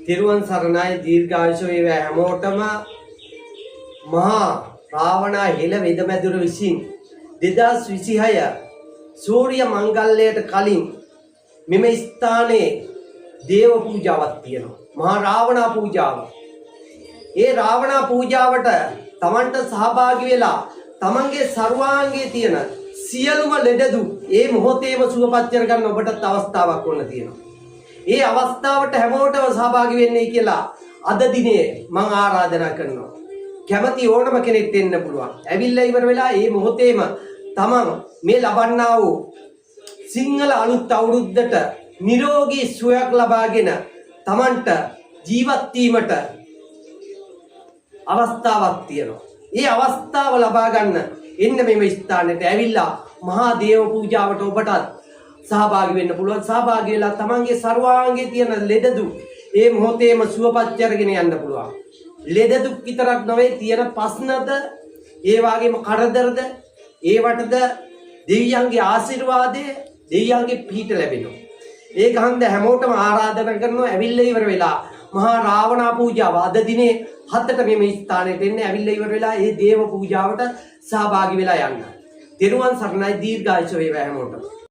තිරුවන් සරණයි දීර්ඝායුෂ වේවා හැමෝටම. මහා රාවණා හෙළ වෙදමැදුර විසින් 2026 සූර්ය මංගල්‍යයට කලින් මෙම ස්ථානයේ දේව පූජාවක් තියෙනවා. මහා රාවණා පූජාව. ඒ රාවණා පූජාවට තමන්ට සහභාගී වෙලා තමන්ගේ සර්වාංගයේ තියෙන සියලුම ලෙඩදු ඒ මොහොතේම සුවපත් කරගන්න ඔබට අවස්ථාවක් වුණ තියෙනවා. ඒ අවස්ථාවට හැමෝටම සහභාගී වෙන්නයි කියලා අද දිනේ මම ආරාධනා කරනවා. කැමති ඕනම කෙනෙක් දෙන්න පුළුවන්. ඇවිල්ලා ඉවර වෙලා මේ මොහොතේම තමන් මේ ලබන්නා වූ සිංහල අලුත් අවුරුද්දට නිරෝගී සුවයක් ලබාගෙන තමන්ට ජීවත් වීමට අවස්ථාවක් තියෙනවා. මේ අවස්ථාව ලබා ගන්න එන්න මෙම ස්ථානෙට ඇවිල්ලා මහා දේව පූජාවට ඔබටත් සහභාගී වෙන්න පුළුවන්. සහභාගී වෙලා තමන්ගේ සර්වාංගයේ තියෙන ලෙඩදු ඒ මොහොතේම සුවපත් කරගෙන යන්න පුළුවන්. ලෙඩදු විතරක් නෙවෙයි තියෙන ප්‍රශ්නද ඒ වගේම කරදරද ඒවටද දෙවියන්ගේ ආශිර්වාදය දෙවියන්ගේ පිහිට ලැබෙනවා. ඒක හන්ද හැමෝටම ආරාධනා කරනවා ඇවිල්ලා ඉවර වෙලා මහා රාවණා පූජාව අද දිනේ 7ට මේ ස්ථානෙට එන්න ඇවිල්ලා ඉවර වෙලා මේ දේව පූජාවට සහභාගී වෙලා යන්න. තිරුවන් සරණයි දීර්ඝායුෂ වේවා හැමෝටම.